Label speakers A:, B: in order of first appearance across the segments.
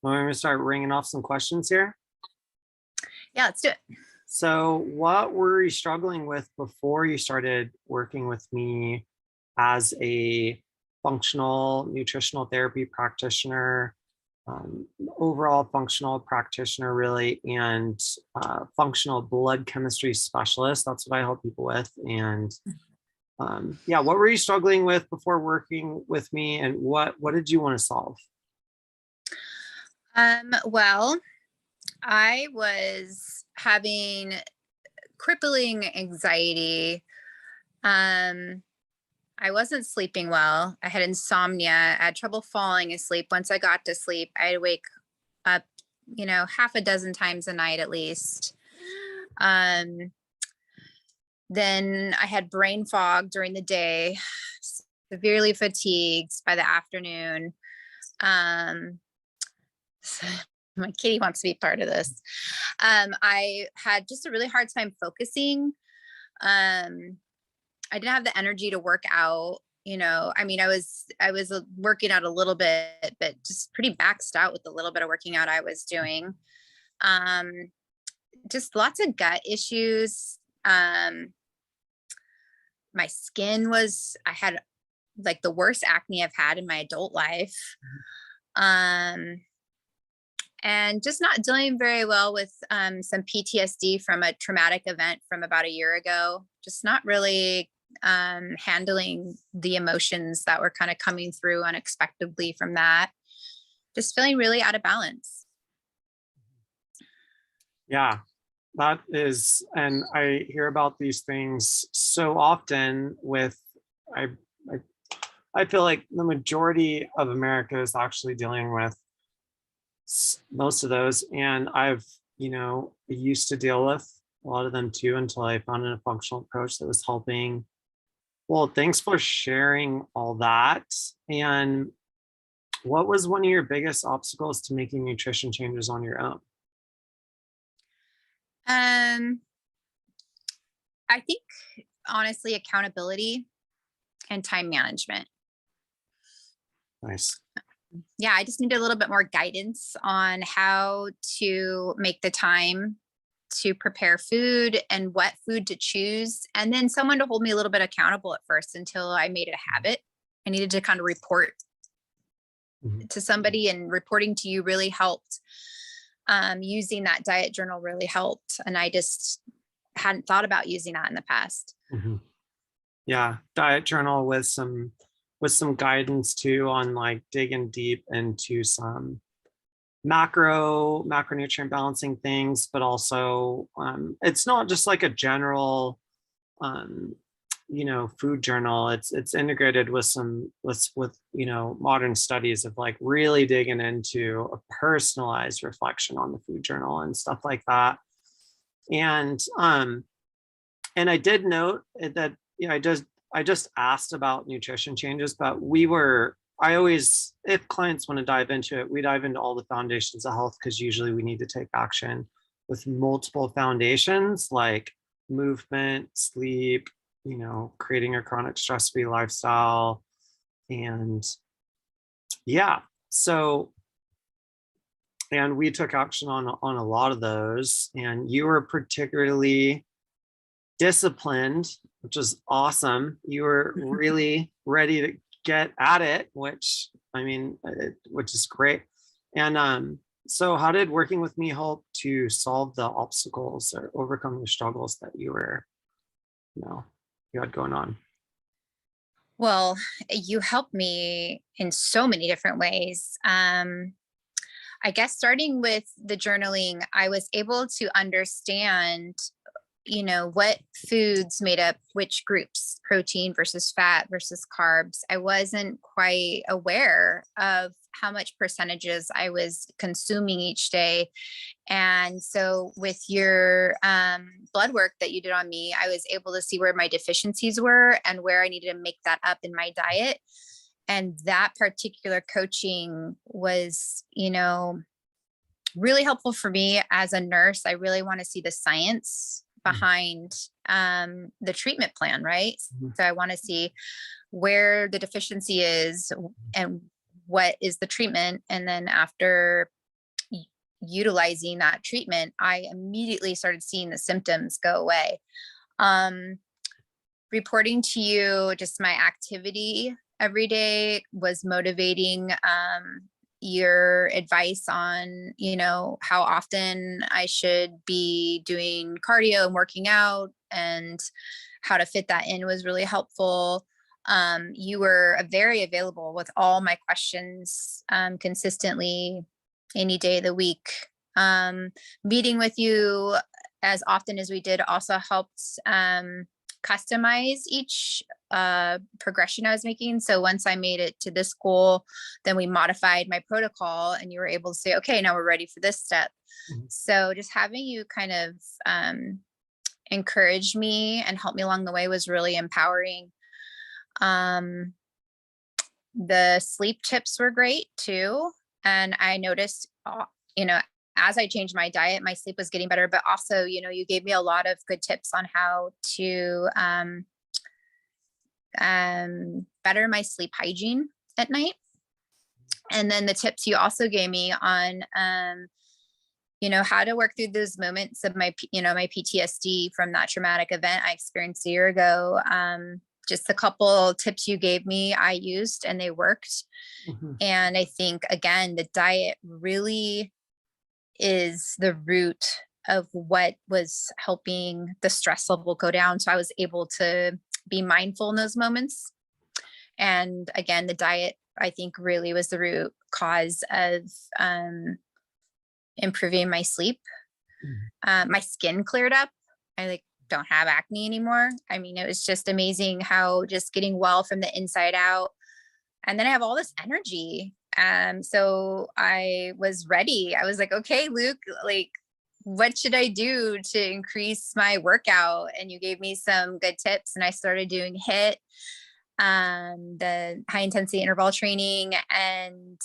A: Want me to start ringing off some questions here?
B: Yeah, let's do it.
A: So, what were you struggling with before you started working with me as a functional nutritional therapy practitioner, overall functional practitioner, really, and functional blood chemistry specialist? That's what I help people with. And yeah, what were you struggling with before working with me, and what did you want to solve?
B: Well, I was having crippling anxiety. Um, I wasn't sleeping well. I had insomnia. I had trouble falling asleep. Once I got to sleep, I'd wake up, half a dozen times a night at least. Um, then I had brain fog during the day, severely fatigued by the afternoon. Um, my kitty wants to be part of this. I had just a really hard time focusing. I didn't have the energy to work out. I was working out a little bit, but just pretty maxed out with the little bit of working out I was doing. Um, just lots of gut issues. My skin I had like the worst acne I've had in my adult life. Um, and just not dealing very well with some PTSD from a traumatic event from about a year ago. Just not really handling the emotions that were kind of coming through unexpectedly from that. Just feeling really out of balance.
A: Yeah, that is, and I hear about these things so often with, I, I, I feel like the majority of America is actually dealing with most of those. And used to deal with a lot of them too until I found a functional approach that was helping. Well, thanks for sharing all that. And what was one of your biggest obstacles to making nutrition changes on your own?
B: Um, I think honestly, accountability and time management.
A: Nice.
B: Yeah, I just needed a little bit more guidance on how to make the time to prepare food and what food to choose. And then someone to hold me a little bit accountable at first until I made it a habit. I needed to kind of report to somebody, and reporting to you really helped. Using that diet journal really helped. And I just hadn't thought about using that in the past.
A: Mm-hmm. Yeah, diet journal with some guidance too on like digging deep into some macronutrient balancing things, but also it's not just like a general food journal. It's integrated with modern studies of like really digging into a personalized reflection on the food journal and stuff like that. And I did note that I just asked about nutrition changes, but I always, if clients want to dive into it, we dive into all the foundations of health, because usually we need to take action with multiple foundations like movement, sleep, creating a chronic stress-free lifestyle. And yeah, and we took action on a lot of those, and you were particularly disciplined, which is awesome. You were really ready to get at it, which is great. And so how did working with me help to solve the obstacles or overcome the struggles that you had going on?
B: Well, you helped me in so many different ways. I guess starting with the journaling, I was able to understand what foods made up which groups, protein versus fat versus carbs. I wasn't quite aware of how much percentages I was consuming each day. And so with your blood work that you did on me, I was able to see where my deficiencies were and where I needed to make that up in my diet. And that particular coaching was, really helpful for me as a nurse. I really want to see the science behind the treatment plan, right? So I want to see where the deficiency is and what is the treatment. And then after utilizing that treatment, I immediately started seeing the symptoms go away. Reporting to you just my activity every day was motivating. Your advice on, how often I should be doing cardio and working out and how to fit that in was really helpful. You were very available with all my questions consistently any day of the week. Meeting with you as often as we did also helped customize each progression I was making. So once I made it to this goal, then we modified my protocol and you were able to say, okay, now we're ready for this step. Mm-hmm. So just having you kind of encourage me and help me along the way was really empowering. The sleep tips were great too. And I noticed, as I changed my diet, my sleep was getting better, but also, you gave me a lot of good tips on how to better my sleep hygiene at night. And then the tips you also gave me on, how to work through those moments of my PTSD from that traumatic event I experienced a year ago. Just a couple tips you gave me, I used and they worked. Mm-hmm. And I think, again, the diet really is the root of what was helping the stress level go down. So I was able to be mindful in those moments. And again, the diet, I think, really was the root cause of improving my sleep. Mm-hmm. My skin cleared up. I don't have acne anymore. I mean, it was just amazing how just getting well from the inside out. And then I have all this energy. So I was ready. I was like, okay, Luke, what should I do to increase my workout? And you gave me some good tips and I started doing HIIT, the high intensity interval training. And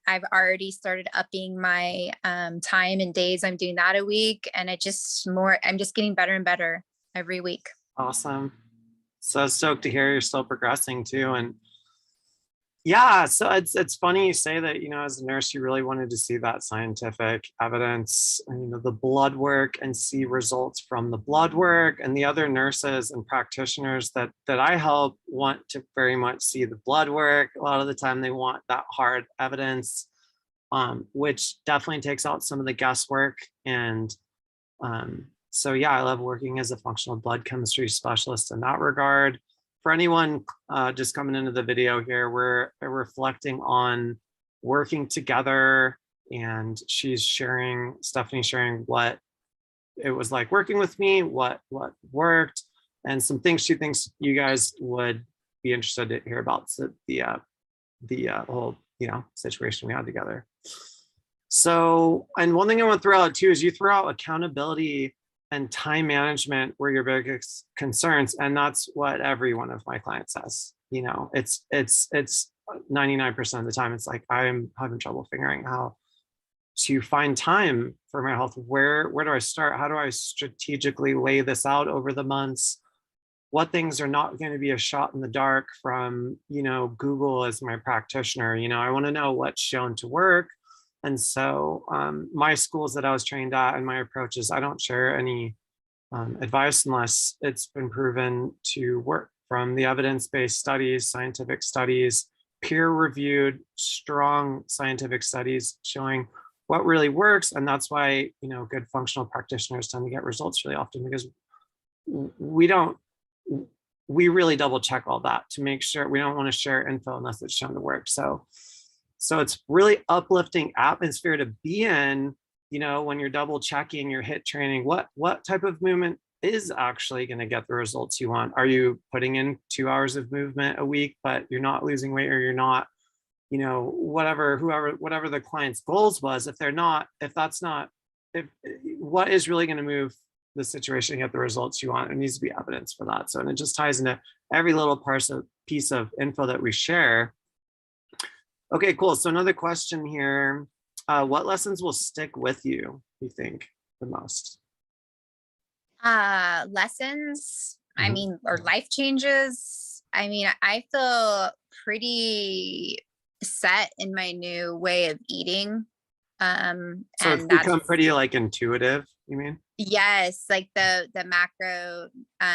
B: I've already started upping my time and days I'm doing that a week. And I'm just getting better and better every week.
A: Awesome. So stoked to hear you're still progressing too. And yeah, so it's funny you say that, as a nurse, you really wanted to see that scientific evidence, the blood work and see results from the blood work. And the other nurses and practitioners that I help want to very much see the blood work. A lot of the time they want that hard evidence, which definitely takes out some of the guesswork. And so, yeah, I love working as a functional blood chemistry specialist in that regard. For anyone just coming into the video here, we're reflecting on working together, and Stephanie's sharing what it was like working with me, what worked, and some things she thinks you guys would be interested to hear about the whole situation we had together. So, and one thing I want to throw out too is you throw out accountability and time management were your biggest concerns. And that's what every one of my clients says. It's 99% of the time, it's like, I'm having trouble figuring how to find time for my health. Where do I start? How do I strategically lay this out over the months? What things are not going to be a shot in the dark from, Google as my practitioner? I want to know what's shown to work. And so my schools that I was trained at and my approach is I don't share any advice unless it's been proven to work from the evidence-based studies, scientific studies, peer-reviewed, strong scientific studies showing what really works. And that's why, good functional practitioners tend to get results really often, because we really double check all that to make sure. We don't want to share info unless it's shown to work. So it's really uplifting atmosphere to be in, when you're double checking your HIIT training, what type of movement is actually going to get the results you want? Are you putting in 2 hours of movement a week, but you're not losing weight, or you're not, whatever the client's goals was, what is really going to move the situation to get the results you want? There needs to be evidence for that. So, and it just ties into every little piece of info that we share. Okay, cool. So another question here. What lessons will stick with you think, the most?
B: Lessons, or life changes. I feel pretty set in my new way of eating.
A: So
B: And
A: it's
B: that's,
A: become pretty like intuitive, you mean?
B: yes, like the macro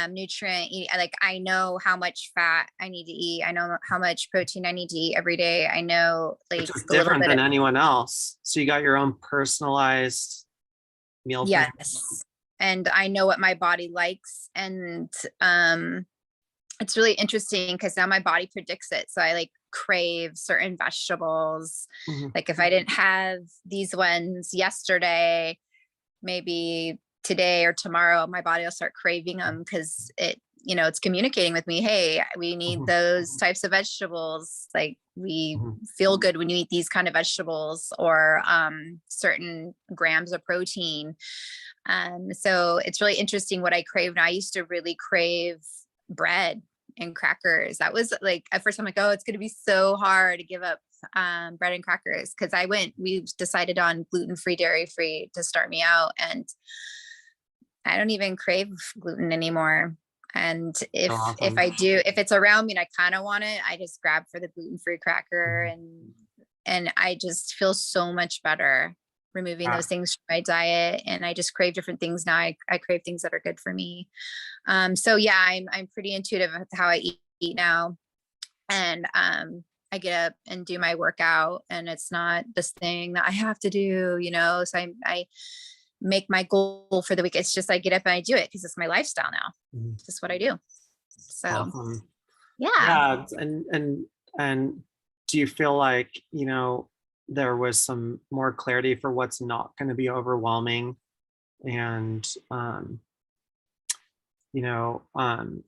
B: nutrient, like I know how much fat I need to eat. I know how much protein I need to eat every day. I know
A: Which
B: like
A: is
B: a little
A: different
B: bit
A: than
B: of,
A: anyone else. So you got your own personalized meal plan.
B: yes. And I know what my body likes. And it's really interesting because now my body predicts it. So I like crave certain vegetables.
A: Mhm,
B: Like if I didn't have these ones yesterday, maybe today or tomorrow, my body will start craving them because it's communicating with me, hey, we need
A: mhm,
B: those types of vegetables. Like we
A: mhm.
B: feel good when you eat these kind of vegetables, or certain grams of protein. So it's really interesting what I crave now. I used to really crave bread and crackers. That was like at first I'm like, oh, it's going to be so hard to give up bread and crackers, because we decided on gluten-free, dairy-free to start me out, and I don't even crave gluten anymore. And
A: So
B: if
A: awesome.
B: I do, if it's around me and I kind of want it, I just grab for the gluten-free cracker,
A: Mhm.
B: and I just feel so much better removing
A: Yeah.
B: those things from my diet. And I just crave different things now. I crave things that are good for me. So yeah, I'm pretty intuitive with how I eat now. And I get up and do my workout, and it's not this thing that I have to do, so I make my goal for the week. It's just I get up and I do it because it's my lifestyle now.
A: Mhm.
B: It's just what I do. So
A: Awesome.
B: yeah.
A: Yeah. And do you feel like, there was some more clarity for what's not going to be overwhelming? And, you know, um,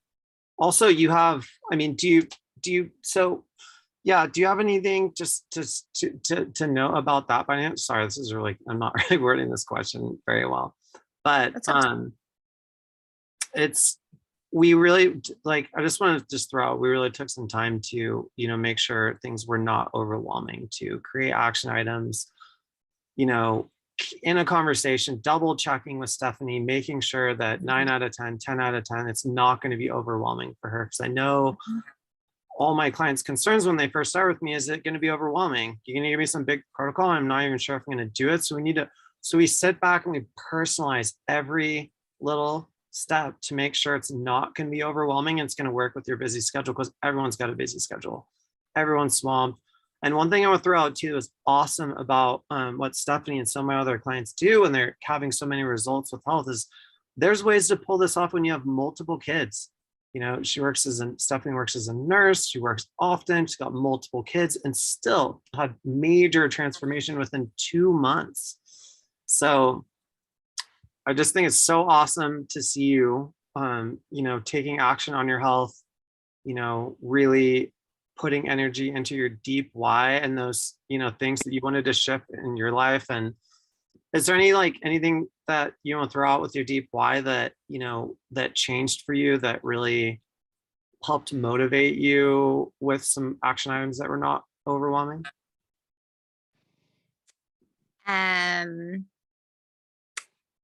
A: also you have, I mean, so yeah, do you have anything to know about that by now? Sorry, this is really, I'm not really wording this question very well, but
B: That's okay.
A: it's, we really like, I just want to just throw out, we really took some time to, make sure things were not overwhelming, to create action items, you know, in a conversation, double checking with Stephanie, making sure that 9 out of 10, 10 out of 10, it's not going to be overwhelming for her. Because I know all my clients' concerns when they first start with me, is it going to be overwhelming? You're going to give me some big protocol. I'm not even sure if I'm going to do it. So we sit back and we personalize every little step to make sure it's not going to be overwhelming. And it's going to work with your busy schedule, because everyone's got a busy schedule. Everyone's swamped. And one thing I want to throw out too is awesome about what Stephanie and some of my other clients do when they're having so many results with health is there's ways to pull this off when you have multiple kids. Stephanie works as a nurse. She works often. She's got multiple kids and still had major transformation within 2 months. So I just think it's so awesome to see you, taking action on your health, really putting energy into your deep why and those, things that you wanted to shift in your life. And is there anything that you want to throw out with your deep why that, that changed for you, that really helped motivate you with some action items that were not overwhelming?
B: Um,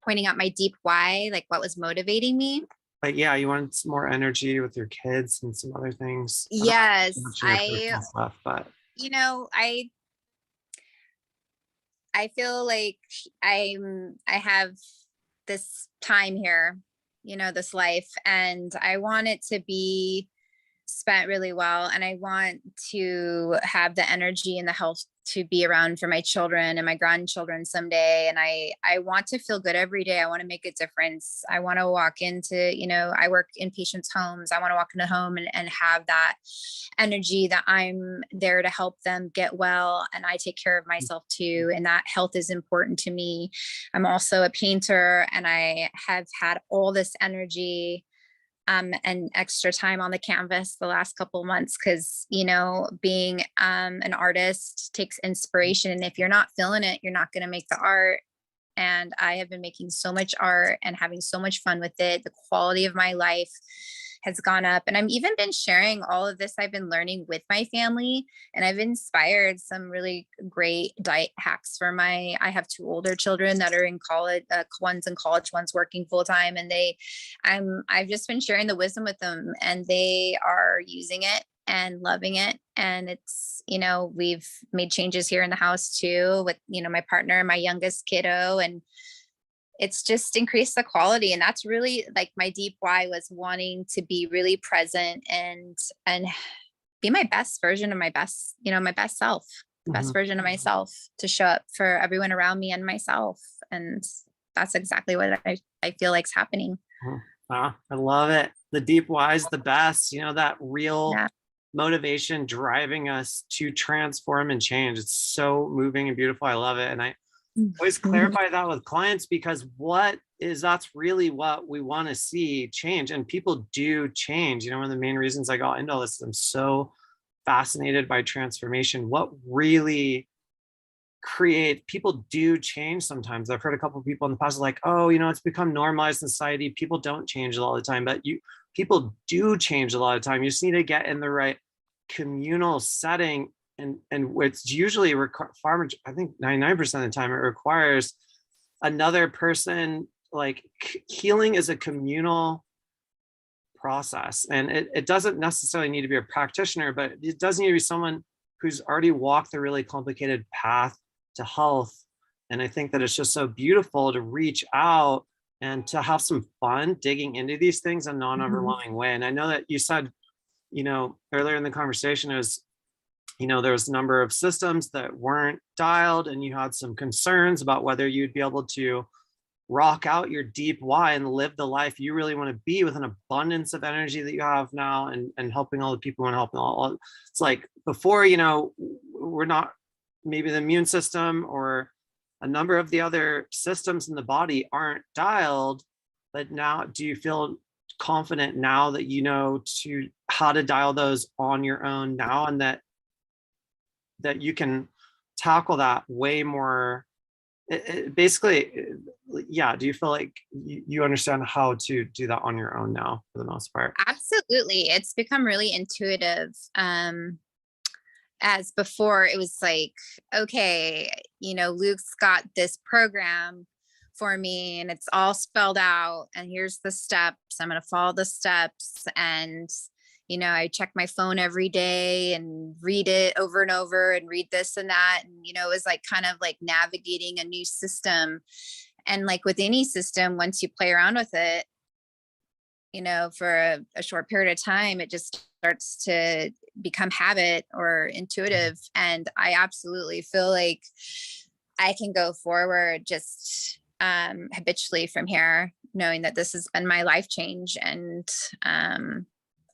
B: Pointing out my deep why, like what was motivating me.
A: Like, yeah, you wanted some more energy with your kids and some other things. I don't know
B: Yes,
A: much of your personal stuff, but
B: you know, I I feel like I have this time here, this life, and I want it to be spent really well, and I want to have the energy and the health to be around for my children and my grandchildren someday. And I want to feel good every day. I want to make a difference. I want to walk into, I work in patients' homes. I want to walk into home and have that energy that I'm there to help them get well, and I take care of myself too. And that health is important to me. I'm also a painter, and I have had all this energy and extra time on the canvas the last couple of months, because being an artist takes inspiration, and if you're not feeling it, you're not going to make the art. And I have been making so much art and having so much fun with it. The quality of my life has gone up, and I've even been sharing all of this I've been learning with my family, and I've inspired some really great diet hacks for I have two older children that are in college. One's in college, one's working full time, and I've just been sharing the wisdom with them, and they are using it, and loving it. And it's, we've made changes here in the house too with, my partner, my youngest kiddo, and it's just increased the quality. And that's really like my deep why, was wanting to be really present and be my best version of my best, my best self, the best version of myself, to show up for everyone around me and myself. And that's exactly what I feel like's happening.
A: Wow, I love it. The deep why is the best, that real
B: Yeah.
A: motivation driving us to transform and change. It's so moving and beautiful. I love it. And I always clarify that with clients, because that's really what we want to see change. And people do change. One of the main reasons I got into all this is I'm so fascinated by transformation. What really people do change sometimes. I've heard a couple of people in the past like, oh, it's become normalized in society. People don't change all the time, but people do change a lot of time. You just need to get in the right communal setting. And it's usually I think 99% of the time it requires another person. Like healing is a communal process, and it doesn't necessarily need to be a practitioner, but it does need to be someone who's already walked the really complicated path to health. And I think that it's just so beautiful to reach out and to have some fun digging into these things in a non-overwhelming way. And I know that you said, earlier in the conversation is, there was a number of systems that weren't dialed, and you had some concerns about whether you'd be able to rock out your deep why and live the life you really want to be, with an abundance of energy that you have now, and helping all the people and helping all. It's like before, we're not, maybe the immune system or a number of the other systems in the body aren't dialed, but now do you feel confident now that how to dial those on your own now, and that you can tackle that way more basically, yeah, do you feel like you understand how to do that on your own now for the most part?
B: Absolutely. It's become really intuitive. As before, it was like, okay, Luke's got this program for me and it's all spelled out, and here's the steps. I'm going to follow the steps. And, I check my phone every day and read it over and over and read this and that. And, it was like kind of like navigating a new system. And like with any system, once you play around with it, for a short period of time, it just starts to become habit or intuitive. And I absolutely feel like I can go forward just habitually from here, knowing that this has been my life change. And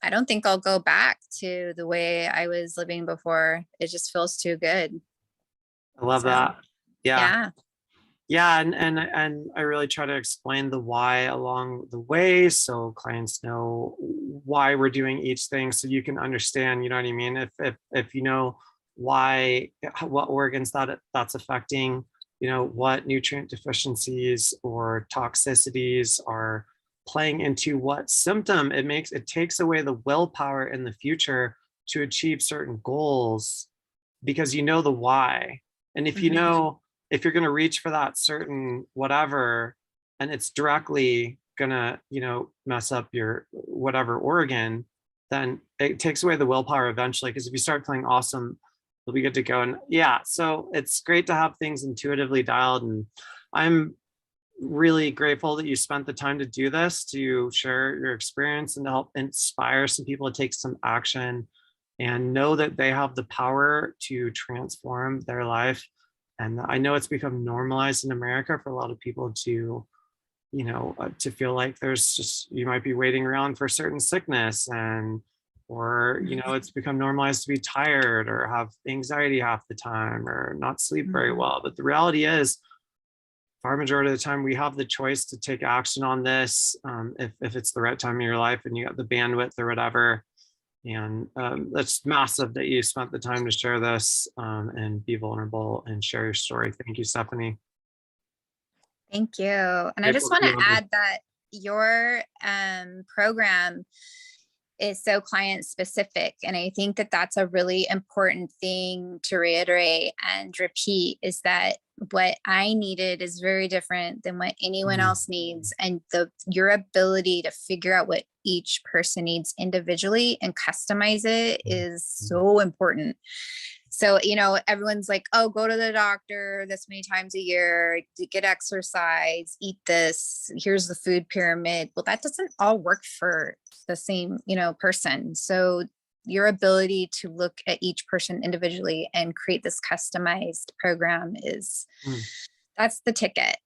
B: I don't think I'll go back to the way I was living before. It just feels too good.
A: I love that.
B: Yeah.
A: Yeah, and I really try to explain the why along the way, so clients know why we're doing each thing, so you can understand. You know what I mean? If you know why, what organs that's affecting, what nutrient deficiencies or toxicities are playing into what symptom, it takes away the willpower in the future to achieve certain goals, because the why. And if if you're going to reach for that certain whatever, and it's directly going to, mess up your whatever organ, then it takes away the willpower eventually. Because if you start feeling awesome, you'll be good to go. And yeah, so it's great to have things intuitively dialed. And I'm really grateful that you spent the time to do this, to share your experience and to help inspire some people to take some action and know that they have the power to transform their life. And I know it's become normalized in America for a lot of people to, to feel like there's just, you might be waiting around for a certain sickness, or, it's become normalized to be tired or have anxiety half the time or not sleep very well. But the reality is, far majority of the time, we have the choice to take action on this, if it's the right time in your life and you got the bandwidth or whatever. And that's massive that you spent the time to share this, and be vulnerable and share your story. Thank you, Stephanie.
B: Thank you. And I just want to add that your program is so client specific. And I think that that's a really important thing to reiterate and repeat, is that what I needed is very different than what anyone else needs. And your ability to figure out what each person needs individually and customize it is so important. So, you know, everyone's like, oh, go to the doctor this many times a year, get exercise, eat this, here's the food pyramid. Well, that doesn't all work for the same, you know, person. So your ability to look at each person individually and create this customized program is,
A: Mm.
B: that's the ticket.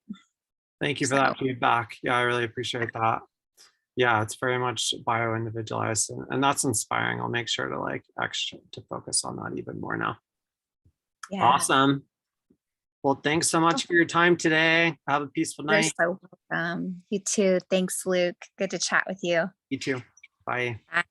A: Thank you for
B: So,
A: that feedback. Yeah, I really appreciate that. Yeah, it's very much bio individualized, and that's inspiring. I'll make sure to like extra to focus on that even more now.
B: yeah.
A: Awesome. Well, thanks so much for your time today. Have a peaceful
B: You're
A: night.
B: so welcome. You too. Thanks, Luke. Good to chat with you.
A: You too. Bye.
B: Bye.